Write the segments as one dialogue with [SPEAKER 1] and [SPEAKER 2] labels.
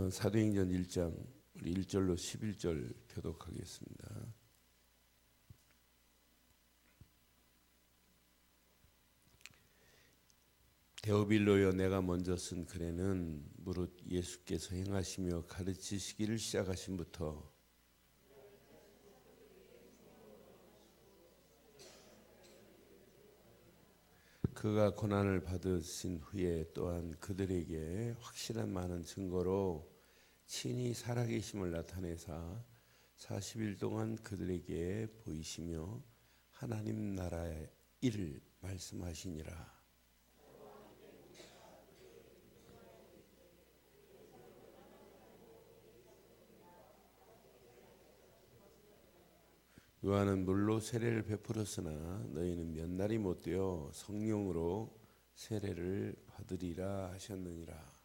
[SPEAKER 1] 사도행전 1장 우리 1절로 11절 교독하겠습니다. 데오빌로여, 내가 먼저 쓴 글에는 무릇 예수께서 행하시며 가르치시기를 시작하심부터 그가 고난을 받으신 후에 또한 그들에게 확실한 많은 증거로 친히 살아계심을 나타내사 40일 동안 그들에게 보이시며 하나님 나라의 일을 말씀하시니라. 요한은 물로 세례를 베풀었으나 너희는 몇 날이 못되어 성령으로 세례를 받으리라 하셨느니라.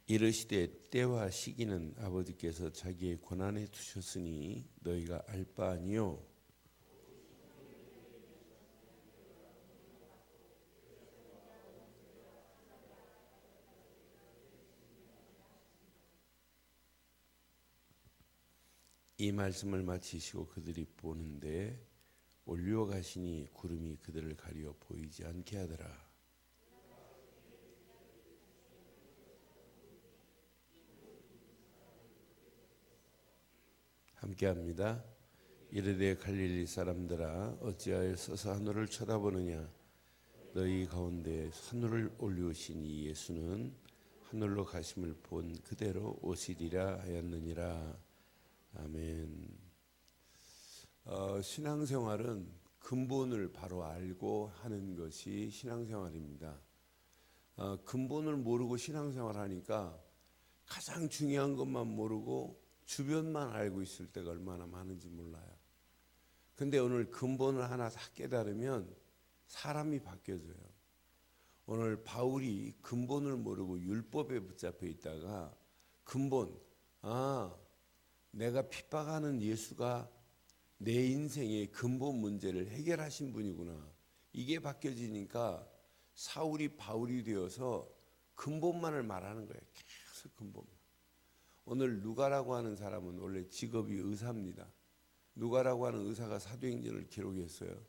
[SPEAKER 1] 이르시되 때와 시기는 아버지께서 자기의 권한에 두셨으니 너희가 알 바 아니요. 이 말씀을 마치시고 그들이 보는데 올려 가시니 구름이 그들을 가려 보이지 않게 하더라. 함께합니다. 이르되 갈릴리 사람들아, 어찌하여 서서 하늘을 쳐다보느냐? 너희 가운데 하늘을 올리우신 이 예수는 하늘로 가심을 본 그대로 오시리라 하였느니라. 아멘. 신앙생활은 근본을 바로 알고 하는 것이 신앙생활입니다. 근본을 모르고 신앙생활하니까 가장 중요한 것만 모르고 주변만 알고 있을 때가 얼마나 많은지 몰라요. 근데 오늘 근본을 하나 다 깨달으면 사람이 바뀌어져요. 오늘 바울이 근본을 모르고 율법에 붙잡혀 있다가 근본, 내가 핍박하는 예수가 내 인생의 근본 문제를 해결하신 분이구나. 이게 바뀌어지니까 사울이 바울이 되어서 근본만을 말하는 거예요. 계속 근본만. 오늘 누가라고 하는 사람은 원래 직업이 의사입니다. 누가라고 하는 의사가 사도행전을 기록했어요.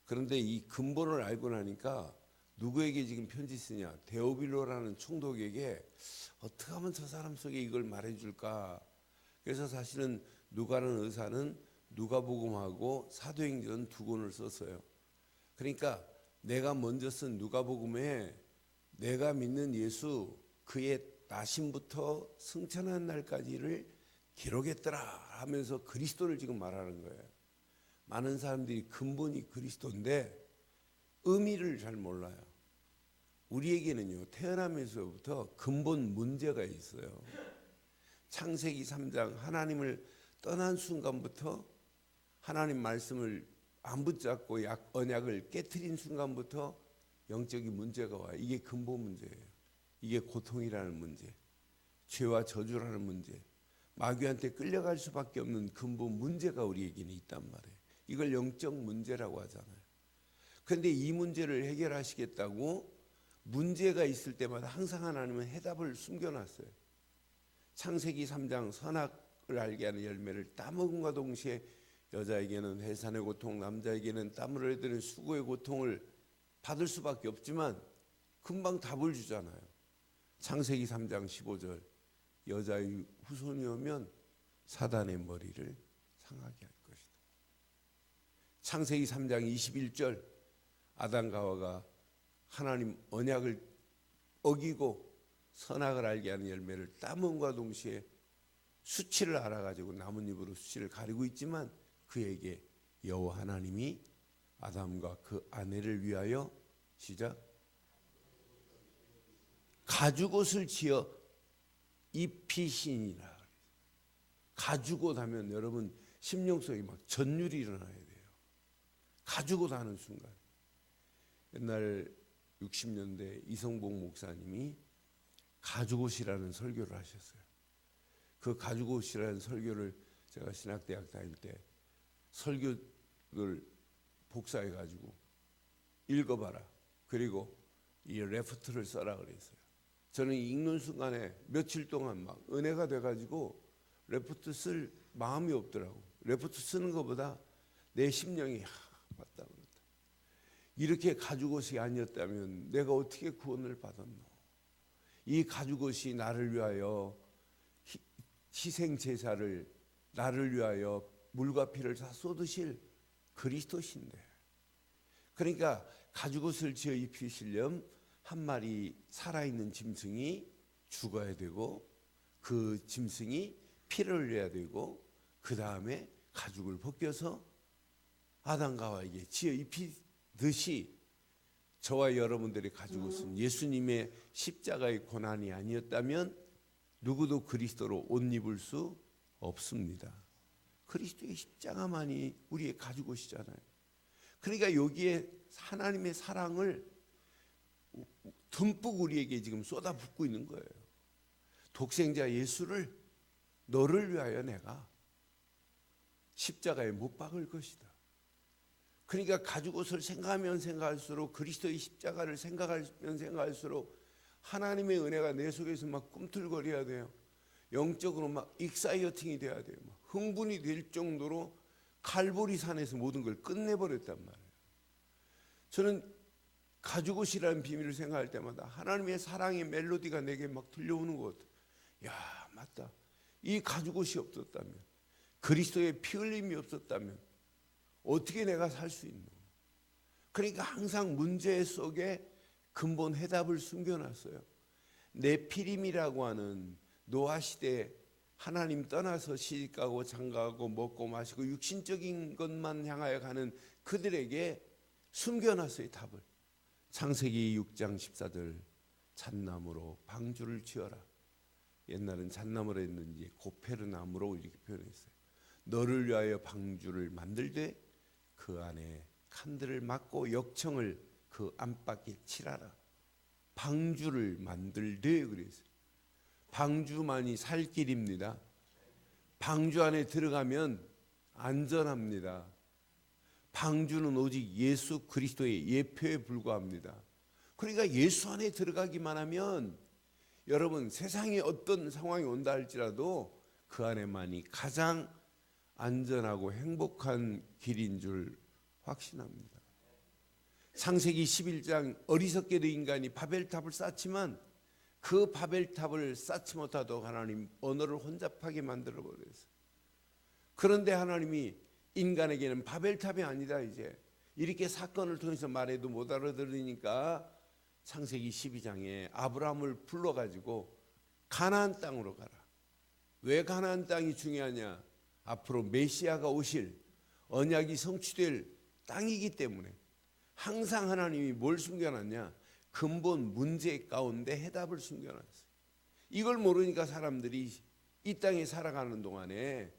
[SPEAKER 1] 그런데 이 근본을 알고 나니까 누구에게 지금 편지 쓰냐? 데오빌로라는 총독에게 어떻게 하면 저 사람 속에 이걸 말해줄까? 그래서 사실은 누가라는 의사는 누가복음하고 사도행전 두 권을 썼어요. 그러니까 내가 먼저 쓴 누가복음에 내가 믿는 예수 그의 나심부터 승천한 날까지를 기록했더라 하면서 그리스도를 지금 말하는 거예요. 많은 사람들이 근본이 그리스도인데 의미를 잘 몰라요. 우리에게는요, 태어나면서부터 근본 문제가 있어요. 창세기 3장 하나님을 떠난 순간부터 하나님 말씀을 안 붙잡고 언약을 깨트린 순간부터 영적인 문제가 와요. 이게 근본 문제예요. 이게 고통이라는 문제, 죄와 저주라는 문제, 마귀한테 끌려갈 수밖에 없는 근본 문제가 우리에게는 있단 말이에요. 이걸 영적 문제라고 하잖아요. 그런데 이 문제를 해결하시겠다고 문제가 있을 때마다 항상 하나님은 해답을 숨겨놨어요. 창세기 3장 선악을 알게 하는 열매를 따먹음과 동시에 여자에게는 해산의 고통, 남자에게는 땀을 흘리는 수고의 고통을 받을 수밖에 없지만 금방 답을 주잖아요. 창세기 3장 15절 여자의 후손이 오면 사단의 머리를 상하게 할 것이다. 창세기 3장 21절 아담과 하와가 하나님 언약을 어기고 선악을 알게 하는 열매를 따먹음과 동시에 수치를 알아가지고 나뭇잎으로 수치를 가리고 있지만 그에게 여호와 하나님이 아담과 그 아내를 위하여 시작 가죽옷을 지어 입히시니라. 가죽옷 하면 여러분 심령 속에 막 전율이 일어나야 돼요. 가죽옷 하는 순간. 옛날 60년대 이성복 목사님이 가죽옷이라는 설교를 하셨어요. 그 가죽옷이라는 설교를 제가 신학대학 다닐 때 설교를 복사해가지고 읽어봐라. 그리고 이 레프트를 써라 그랬어요. 저는 읽는 순간에 며칠 동안 막 은혜가 돼가지고 레프트 쓸 마음이 없더라고. 레프트 쓰는 것보다 내 심령이 맞다 그렇다. 이렇게 가죽옷이 아니었다면 내가 어떻게 구원을 받았노? 이 가죽옷이 나를 위하여 희생 제사를, 나를 위하여 물과 피를 다 쏟으실 그리스도신데, 그러니까 가죽옷을 지어 입히시려면 한 마리 살아있는 짐승이 죽어야 되고, 그 짐승이 피를 흘려야 되고, 그 다음에 가죽을 벗겨서 아담과 하와에게 지어 입히듯이 저와 여러분들의 가죽옷은 예수님의 십자가의 고난이 아니었다면 누구도 그리스도로 옷 입을 수 없습니다. 그리스도의 십자가만이 우리의 가죽옷이잖아요. 그러니까 여기에 하나님의 사랑을 듬뿍 우리에게 지금 쏟아붓고 있는 거예요. 독생자 예수를 너를 위하여 내가 십자가에 못 박을 것이다. 그러니까 가죽옷을 생각하면 생각할수록, 그리스도의 십자가를 생각하면 생각할수록 하나님의 은혜가 내 속에서 막 꿈틀거려야 돼요. 영적으로 막 익사이어팅이 돼야 돼요. 막 흥분이 될 정도로 칼보리 산에서 모든 걸 끝내버렸단 말이에요. 저는 가죽옷이라는 비밀을 생각할 때마다 하나님의 사랑의 멜로디가 내게 막 들려오는 것 같아요. 야, 맞다. 이 가죽옷이 없었다면, 그리스도의 피 흘림이 없었다면 어떻게 내가 살 수 있노? 그러니까 항상 문제 속에 근본 해답을 숨겨놨어요. 네피림이라고 하는 노아 시대 하나님 떠나서 시집가고 장가가고 먹고 마시고 육신적인 것만 향하여 가는 그들에게 숨겨놨어요, 답을. 창세기 6장 14절, 잣나무로 방주를 지어라. 옛날은 잣나무로 했는지 고페르나무로 이렇게 표현했어요. 너를 위하여 방주를 만들되 그 안에 칸들을 막고 역청을 그 안팎에 칠하라. 방주를 만들되 그랬어요. 방주만이 살 길입니다. 방주 안에 들어가면 안전합니다. 방주는 오직 예수 그리스도의 예표에 불과합니다. 그러니까 예수 안에 들어가기만 하면 여러분, 세상에 어떤 상황이 온다 할지라도 그 안에만이 가장 안전하고 행복한 길인 줄 확신합니다. 창세기 11장, 어리석게도 인간이 바벨탑을 쌓지만 그 바벨탑을 쌓지 못하도록 하나님 언어를 혼잡하게 만들어 버렸어요. 그런데 하나님이 인간에게는 바벨탑이 아니다, 이제 이렇게 사건을 통해서 말해도 못 알아들으니까 창세기 12장에 아브라함을 불러가지고 가나안 땅으로 가라. 왜 가나안 땅이 중요하냐? 앞으로 메시아가 오실, 언약이 성취될 땅이기 때문에. 항상 하나님이 뭘 숨겨놨냐? 근본 문제 가운데 해답을 숨겨놨어요. 이걸 모르니까 사람들이 이 땅에 살아가는 동안에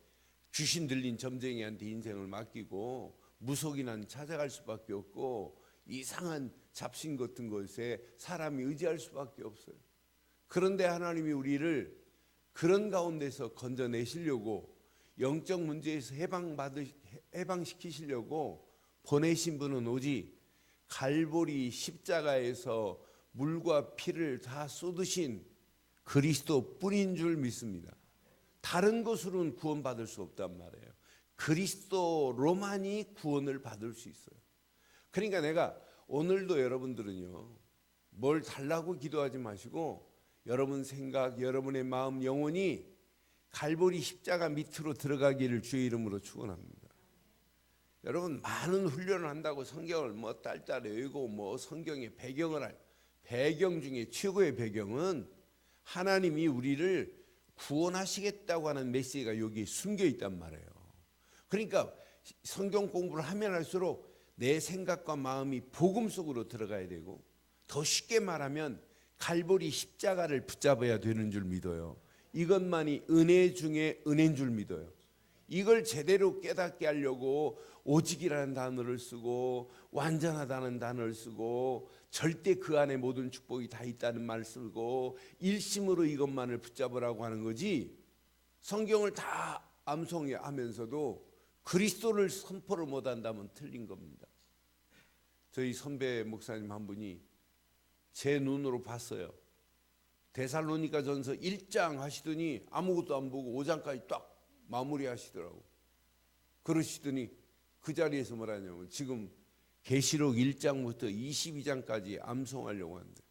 [SPEAKER 1] 귀신 들린 점쟁이한테 인생을 맡기고 무속인한 찾아갈 수밖에 없고 이상한 잡신 같은 것에 사람이 의지할 수밖에 없어요. 그런데 하나님이 우리를 그런 가운데서 건져내시려고, 영적 문제에서 해방시키시려고 보내신 분은 오직 갈보리 십자가에서 물과 피를 다 쏟으신 그리스도 뿐인 줄 믿습니다. 다른 것으로는 구원받을 수 없단 말이에요. 그리스도로만이 구원을 받을 수 있어요. 그러니까 내가 오늘도 여러분들은요, 뭘 달라고 기도하지 마시고 여러분 생각, 여러분의 마음, 영혼이 갈보리 십자가 밑으로 들어가기를 주의 이름으로 축원합니다. 여러분, 많은 훈련을 한다고 성경을 뭐 딸딸 외우고 뭐 성경의 배경을 할, 배경 중에 최고의 배경은 하나님이 우리를 구원하시겠다고 하는 메시지가 여기 숨겨 있단 말이에요. 그러니까 성경 공부를 하면 할수록 내 생각과 마음이 복음 속으로 들어가야 되고, 더 쉽게 말하면 갈보리 십자가를 붙잡아야 되는 줄 믿어요. 이것만이 은혜 중에 은혜인 줄 믿어요. 이걸 제대로 깨닫게 하려고 오직이라는 단어를 쓰고 완전하다는 단어를 쓰고 절대 그 안에 모든 축복이 다 있다는 말을 쓰고 일심으로 이것만을 붙잡으라고 하는 거지, 성경을 다 암송하면서도 그리스도를 선포를 못한다면 틀린 겁니다. 저희 선배 목사님 한 분이 제 눈으로 봤어요. 데살로니가전서 1장 하시더니 아무것도 안 보고 5장까지 딱 마무리하시더라고. 그러시더니 그 자리에서 뭐라냐면 지금 계시록 1장부터 22장까지 암송하려고 하는데,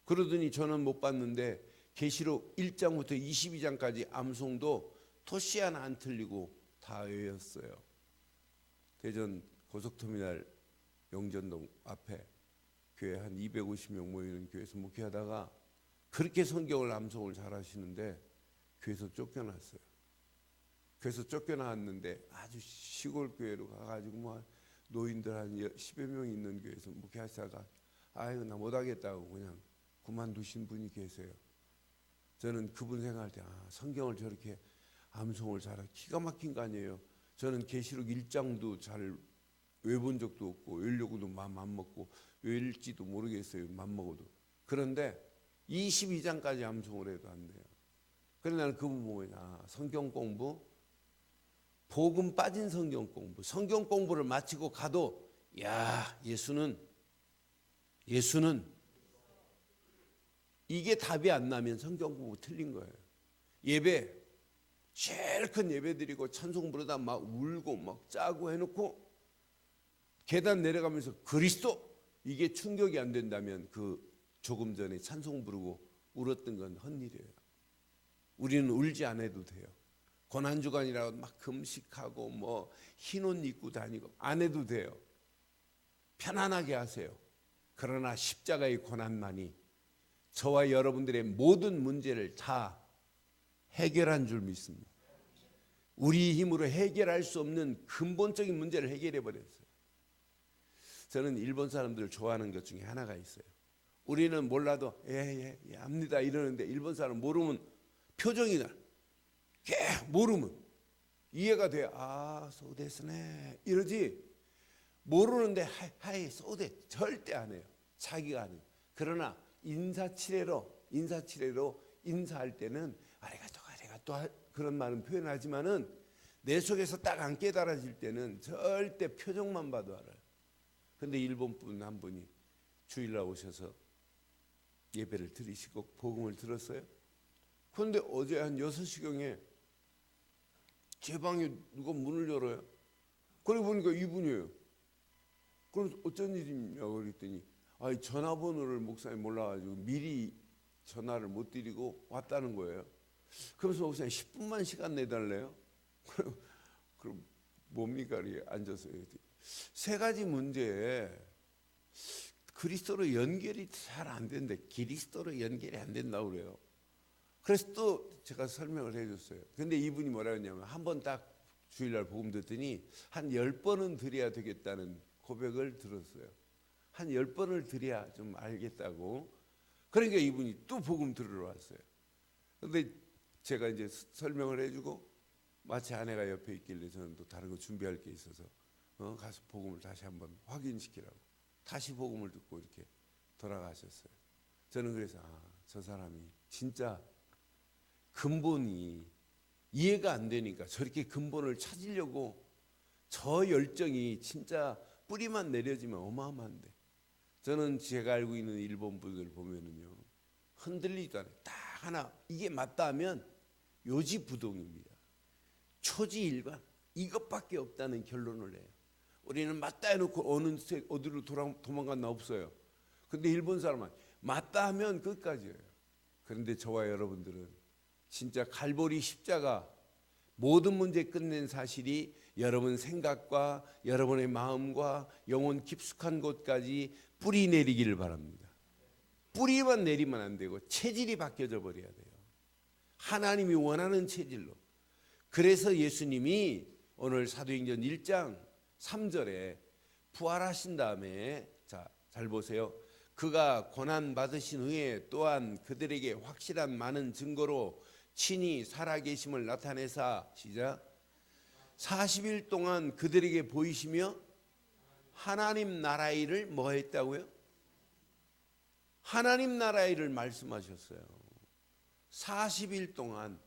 [SPEAKER 1] 그러더니 저는 못 봤는데 계시록 1장부터 22장까지 암송도 토시 하나 안 틀리고 다 외웠어요. 대전 고속터미널 영전동 앞에 교회 한 250명 모이는 교회에서 목회하다가 그렇게 성경을 암송을 잘하시는데 교회에서 쫓겨났어요. 그래서 쫓겨나왔는데 아주 시골 교회로 가가지고 뭐 노인들 한 10여 명 있는 교회에서 목회하시다가 아유 나 못하겠다고 그냥 그만두신 분이 계세요. 저는 그분 생각할 때 성경을 저렇게 암송을 잘하고 기가 막힌 거 아니에요. 저는 계시록 1장도 잘 외본 적도 없고 외우려고도 마음 안 먹고 외울지도 모르겠어요. 맘 먹어도. 그런데 22장까지 암송을 해도 안 돼요. 그래서 나는 그분 보고 성경 공부, 복음 빠진 성경 공부, 성경 공부를 마치고 가도 야 예수는 이게 답이 안 나면 성경 공부 틀린 거예요. 예배 제일 큰 예배 드리고 찬송 부르다 막 울고 막 짜고 해놓고 계단 내려가면서 그리스도 이게 충격이 안 된다면 그 조금 전에 찬송 부르고 울었던 건 헛일이에요. 우리는 울지 않아도 돼요. 고난주간이라고 막 금식하고 뭐 흰 옷 입고 다니고 안 해도 돼요. 편안하게 하세요. 그러나 십자가의 고난만이 저와 여러분들의 모든 문제를 다 해결한 줄 믿습니다. 우리 힘으로 해결할 수 없는 근본적인 문제를 해결해 버렸어요. 저는 일본 사람들 좋아하는 것 중에 하나가 있어요. 우리는 몰라도 예 압니다 이러는데 일본 사람 모르면 표정이 나. 모르면 이해가 돼. 소데스네 이러지. 모르는데 하이 소데 절대 안 해요. 자기가 안 해요. 그러나 인사치레로 인사할 때는 아리가또 그런 말은 표현하지만은 내 속에서 딱 안 깨달아질 때는 절대 표정만 봐도 알아요. 근데 일본 분 한 분이 주일날 오셔서 예배를 드리시고 복음을 들었어요. 그런데 어제 한 6시경에 제 방에 누가 문을 열어요. 그래 보니까 이분이에요. 그럼 어쩐 일이냐고 그랬더니 전화번호를 목사님 몰라가지고 미리 전화를 못 드리고 왔다는 거예요. 그래서 목사님 10분만 시간 내달래요. 그럼 뭡니까? 이렇게 앉아서 세 가지 문제에 그리스도로 연결이 잘 안 되는데 그리스도로 연결이 안 된다고 그래요. 그래서 또 제가 설명을 해줬어요. 근데 이분이 뭐라 했냐면 한 번 딱 주일날 복음 듣더니 한 10번은 드려야 되겠다는 고백을 들었어요. 한 10번을 드려야 좀 알겠다고. 그러니까 이분이 또 복음 들으러 왔어요. 근데 제가 이제 설명을 해주고 마치 아내가 옆에 있길래 저는 또 다른 거 준비할 게 있어서 가서 복음을 다시 한번 확인시키라고 다시 복음을 듣고 이렇게 돌아가셨어요. 저는 그래서 저 사람이 진짜 근본이 이해가 안 되니까 저렇게 근본을 찾으려고 저 열정이 진짜 뿌리만 내려지면 어마어마한데 저는 제가 알고 있는 일본 분들 보면은요 흔들리지도 않아요. 딱 하나 이게 맞다 하면 요지부동입니다. 초지일관 이것밖에 없다는 결론을 내요. 우리는 맞다 해놓고 어디로 도망갔나 없어요. 근데 일본 사람은 맞다 하면 끝까지예요. 그런데 저와 여러분들은 진짜 갈보리 십자가 모든 문제 끝낸 사실이 여러분 생각과 여러분의 마음과 영혼 깊숙한 곳까지 뿌리 내리기를 바랍니다. 뿌리만 내리면 안 되고 체질이 바뀌어져 버려야 돼요. 하나님이 원하는 체질로. 그래서 예수님이 오늘 사도행전 1장 3절에 부활하신 다음에 잘 보세요. 그가 고난 받으신 후에 또한 그들에게 확실한 많은 증거로 친히 살아계심을 나타내사 시작 40일 동안 그들에게 보이시며 하나님 나라의 일을 뭐 했다고요? 하나님 나라의 일을 말씀하셨어요. 40일 동안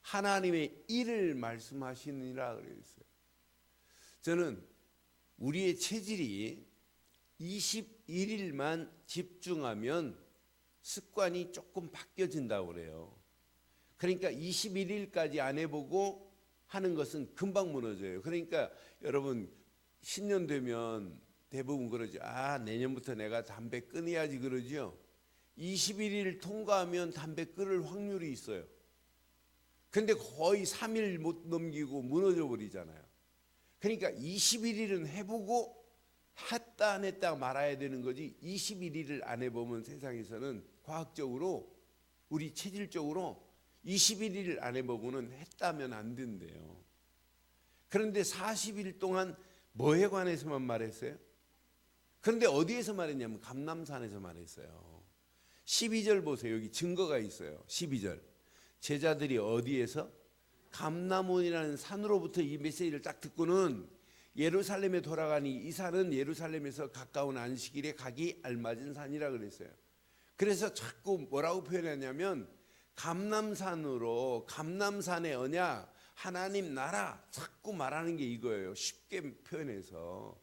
[SPEAKER 1] 하나님의 일을 말씀하시니라 그랬어요. 저는 우리의 체질이 21일만 집중하면 습관이 조금 바뀌어진다고 그래요. 그러니까 21일까지 안 해보고 하는 것은 금방 무너져요. 그러니까 여러분 신년 되면 대부분 그러죠. 아, 내년부터 내가 담배 끊어야지 그러죠. 21일 통과하면 담배 끊을 확률이 있어요. 근데 거의 3일 못 넘기고 무너져 버리잖아요. 그러니까 21일은 해보고 했다 안 했다 말아야 되는 거지, 21일을 안 해보면 세상에서는 과학적으로 우리 체질적으로 21일을 안 해보고는 했다면 안 된대요. 그런데 40일 동안 뭐에 관해서만 말했어요? 그런데 어디에서 말했냐면 감람산에서 말했어요. 12절 보세요. 여기 증거가 있어요. 12절 제자들이 어디에서? 감람원이라는 산으로부터 이 메시지를 딱 듣고는 예루살렘에 돌아가니 이 산은 예루살렘에서 가까운 안식일에 가기 알맞은 산이라 그랬어요. 그래서 자꾸 뭐라고 표현했냐면 감람산으로, 감람산의 언약, 하나님 나라 자꾸 말하는 게 이거예요. 쉽게 표현해서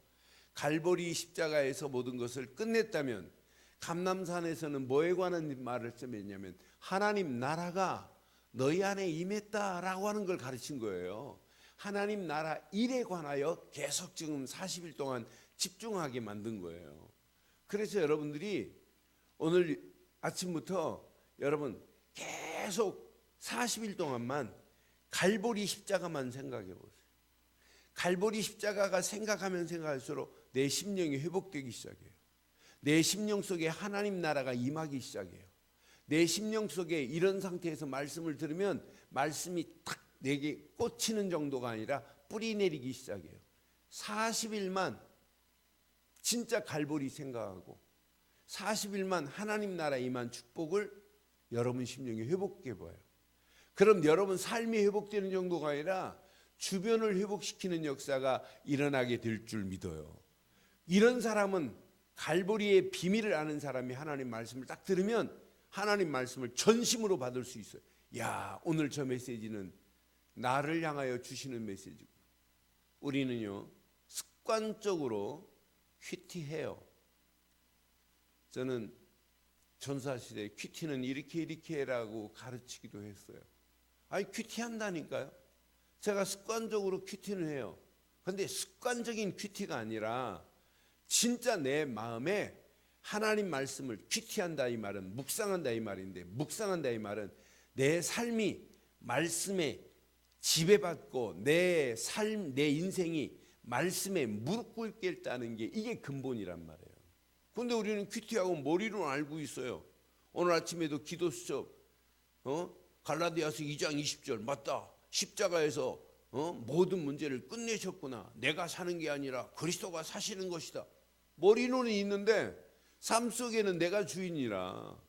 [SPEAKER 1] 갈보리 십자가에서 모든 것을 끝냈다면 감람산에서는 뭐에 관한 말을 쓰면냐면 하나님 나라가 너희 안에 임했다라고 하는 걸 가르친 거예요. 하나님 나라 일에 관하여 계속 지금 40일 동안 집중하게 만든 거예요. 그래서 여러분들이 오늘 아침부터 여러분 계속 40일 동안만 갈보리 십자가만 생각해 보세요. 갈보리 십자가가 생각하면 생각할수록 내 심령이 회복되기 시작해요. 내 심령 속에 하나님 나라가 임하기 시작해요. 내 심령 속에 이런 상태에서 말씀을 들으면 말씀이 딱 내게 꽂히는 정도가 아니라 뿌리 내리기 시작해요. 40일만 진짜 갈보리 생각하고 40일만 하나님 나라 임한 축복을 여러분 심령이 회복해 봐요. 그럼 여러분 삶이 회복되는 정도가 아니라 주변을 회복시키는 역사가 일어나게 될 줄 믿어요. 이런 사람은 갈보리의 비밀을 아는 사람이 하나님 말씀을 딱 들으면 하나님 말씀을 전심으로 받을 수 있어요. 야, 오늘 저 메시지는 나를 향하여 주시는 메시지고, 우리는요 습관적으로 큐티해요. 저는 전사시대에 큐티는 이렇게 해라고 가르치기도 했어요. 아니 큐티한다니까요. 제가 습관적으로 큐티는 해요. 그런데 습관적인 큐티가 아니라 진짜 내 마음에 하나님 말씀을 큐티한다 이 말은 묵상한다 이 말인데, 묵상한다 이 말은 내 삶이 말씀에 지배받고 내 삶, 내 인생이 말씀에 무릎 꿇게 했다는 게 이게 근본이란 말이에요. 그런데 우리는 큐티하고 머리로 알고 있어요. 오늘 아침에도 기도 수첩 갈라디아서 2장 20절 맞다. 십자가에서 모든 문제를 끝내셨구나. 내가 사는 게 아니라 그리스도가 사시는 것이다. 머리로는 있는데 삶 속에는 내가 주인이라.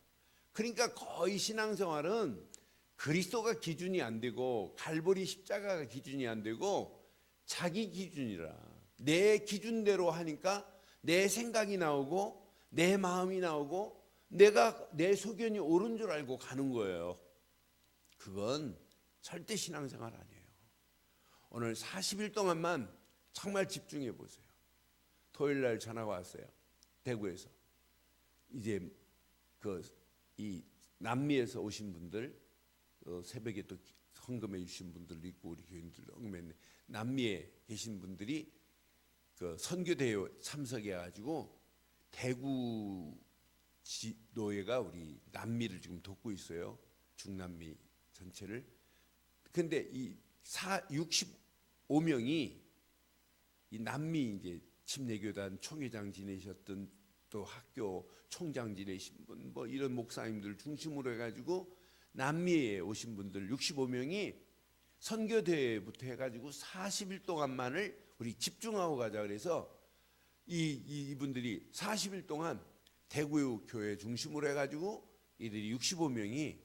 [SPEAKER 1] 그러니까 거의 신앙생활은 그리스도가 기준이 안 되고 갈보리 십자가가 기준이 안 되고 자기 기준이라. 내 기준대로 하니까 내 생각이 나오고 내 마음이 나오고 내가 내 소견이 옳은 줄 알고 가는 거예요. 그건 절대 신앙생활 아니에요. 오늘 40일 동안만 정말 집중해 보세요. 토요일 날 전화가 왔어요. 대구에서. 이제 이 남미에서 오신 분들, 새벽에 또 헌금해 주신 분들도 있고 우리 교인들도 헌금했는데, 남미에 계신 분들이 그 선교대회 참석해 가지고 대구 노예가 우리 남미를 지금 돕고 있어요. 중남미 전체를. 근데 이 65명이 이 남미 이제 침례교단 총회장 지내셨던 또 학교 총장 지내신 분 뭐 이런 목사님들 중심으로 해가지고 남미에 오신 분들 65명이 선교대회부터 해가지고 40일 동안만을 우리 집중하고 가자 그래서 이분들이 40일 동안 대구 교회 중심으로 해가지고 이들이 65명이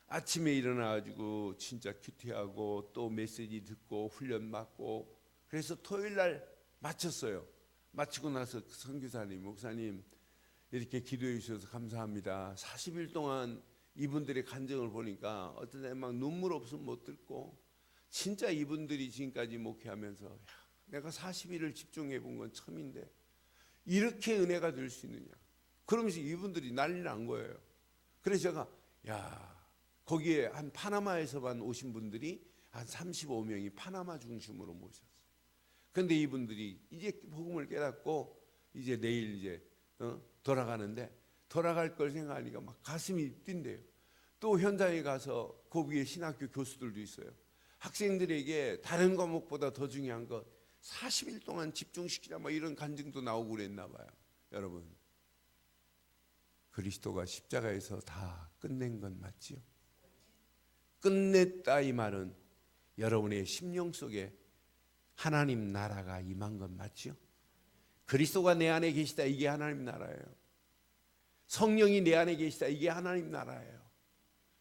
[SPEAKER 1] 아침에 일어나가지고 진짜 큐티하고 또 메시지 듣고 훈련 받고 그래서 토요일 날 마쳤어요. 마치고 나서 선교사님, 목사님 이렇게 기도해 주셔서 감사합니다. 40일 동안 이분들의 간증을 보니까 어떤 때 막 눈물 없으면 못 듣고 진짜 이분들이 지금까지 목회하면서 내가 40일을 집중해 본 건 처음인데 이렇게 은혜가 될 수 있느냐. 그러면서 이분들이 난리 난 거예요. 그래서 제가 거기에 한 파나마에서만 오신 분들이 한 35명이 파나마 중심으로 모셨어요. 그런데 이분들이 이제 복음을 깨닫고 이제 내일 이제 돌아가는데, 돌아갈 걸 생각하니까 막 가슴이 뛴대요. 또 현장에 가서 거기에 신학교 교수들도 있어요. 학생들에게 다른 과목보다 더 중요한 것 40일 동안 집중시키자, 뭐 이런 간증도 나오고 그랬나 봐요. 여러분, 그리스도가 십자가에서 다 끝낸 건 맞지요? 끝냈다 이 말은 여러분의 심령 속에 하나님 나라가 임한 건 맞지요? 그리스도가 내 안에 계시다, 이게 하나님 나라예요. 성령이 내 안에 계시다, 이게 하나님 나라예요.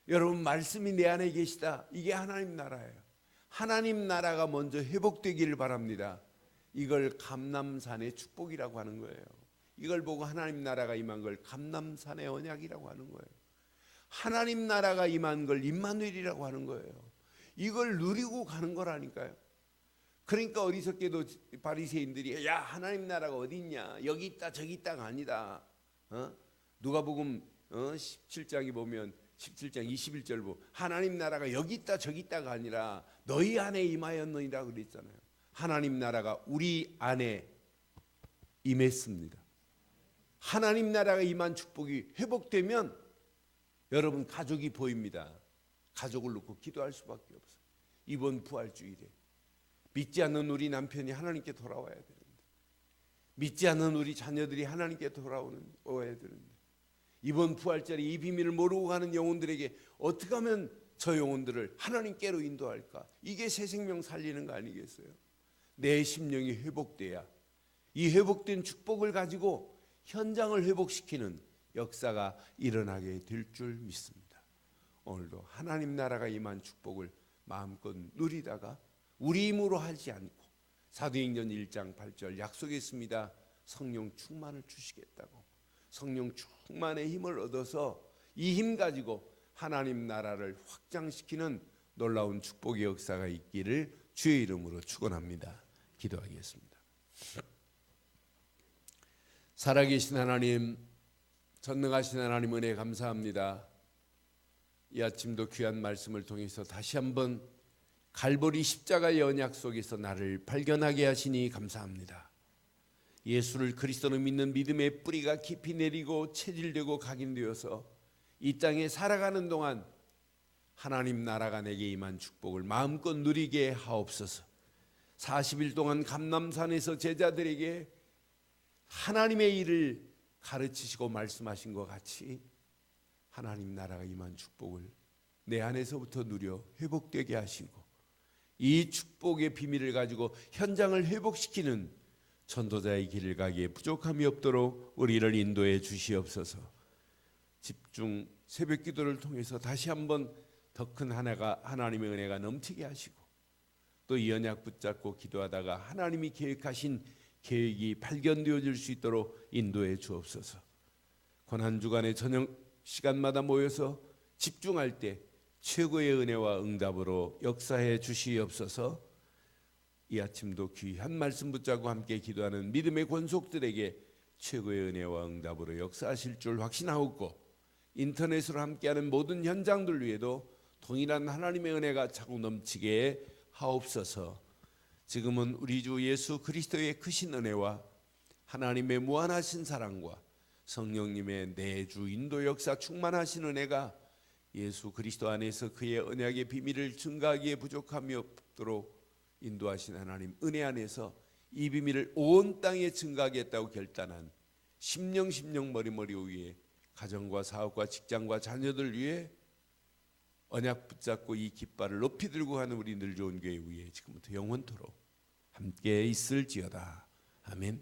[SPEAKER 1] 여러분, 말씀이 내 안에 계시다, 이게 하나님 나라예요. 하나님 나라가 먼저 회복되기를 바랍니다. 이걸 감람산의 축복이라고 하는 거예요. 이걸 보고 하나님 나라가 임한 걸 감람산의 언약이라고 하는 거예요. 하나님 나라가 임한 걸 임마누엘이라고 하는 거예요. 이걸 누리고 가는 거라니까요. 그러니까 어리석게도 바리새인들이 야, 하나님 나라가 어디 있냐, 여기 있다 저기 있다가 아니다. 누가복음 17장에 보면 17장 21절 보면 하나님 나라가 여기 있다 저기 있다가 아니라 너희 안에 임하였느니라 그랬잖아요. 하나님 나라가 우리 안에 임했습니다. 하나님 나라가 임한 축복이 회복되면 여러분, 가족이 보입니다. 가족을 놓고 기도할 수밖에 없어요. 이번 부활주일에 믿지 않는 우리 남편이 하나님께 돌아와야 되는데, 믿지 않는 우리 자녀들이 하나님께 돌아와야 되는데, 이번 부활절에 이 비밀을 모르고 가는 영혼들에게 어떻게 하면 저 영혼들을 하나님께로 인도할까? 이게 새 생명 살리는 거 아니겠어요? 내 심령이 회복돼야 이 회복된 축복을 가지고 현장을 회복시키는 역사가 일어나게 될 줄 믿습니다. 오늘도 하나님 나라가 임한 축복을 마음껏 누리다가 우리 힘으로 하지 않고 사도행전 1장 8절 약속했습니다. 성령 충만을 주시겠다고. 성령 충만의 힘을 얻어서 이 힘 가지고 하나님 나라를 확장시키는 놀라운 축복의 역사가 있기를 주의 이름으로 축원합니다. 기도하겠습니다. 살아계신 하나님, 전능하신 하나님 은혜 감사합니다. 이 아침도 귀한 말씀을 통해서 다시 한번 갈보리 십자가의 언약 속에서 나를 발견하게 하시니 감사합니다. 예수를 그리스도로 믿는 믿음의 뿌리가 깊이 내리고 체질되고 각인되어서 이 땅에 살아가는 동안 하나님 나라가 내게 임한 축복을 마음껏 누리게 하옵소서. 40일 동안 감람산에서 제자들에게 하나님의 일을 가르치시고 말씀하신 것 같이 하나님 나라가 임한 축복을 내 안에서부터 누려 회복되게 하시고 이 축복의 비밀을 가지고 현장을 회복시키는 전도자의 길을 가기에 부족함이 없도록 우리를 인도해 주시옵소서. 집중 새벽 기도를 통해서 다시 한번 더 큰 하나님의 은혜가 넘치게 하시고 또 이 언약 붙잡고 기도하다가 하나님이 계획하신 계획이 발견되어질 수 있도록 인도해 주옵소서. 고난주간의 저녁 시간마다 모여서 집중할 때 최고의 은혜와 응답으로 역사해 주시옵소서. 이 아침도 귀한 말씀 붙잡고 함께 기도하는 믿음의 권속들에게 최고의 은혜와 응답으로 역사하실 줄 확신하옵고 인터넷으로 함께하는 모든 현장들 위에도 동일한 하나님의 은혜가 차고 넘치게 하옵소서. 지금은 우리 주 예수 그리스도의 크신 은혜와 하나님의 무한하신 사랑과 성령님의 내주 인도 역사 충만하신 은혜가 예수 그리스도 안에서 그의 언약의 비밀을 증가하기에 부족함이 없도록 인도하신 하나님 은혜 안에서 이 비밀을 온 땅에 증가하겠다고 결단한 심령 머리머리 위에 가정과 사업과 직장과 자녀들 위해 언약 붙잡고 이 깃발을 높이 들고 가는 우리 늘 좋은 교회 위에 지금부터 영원토록 함께 있을지어다. 아멘.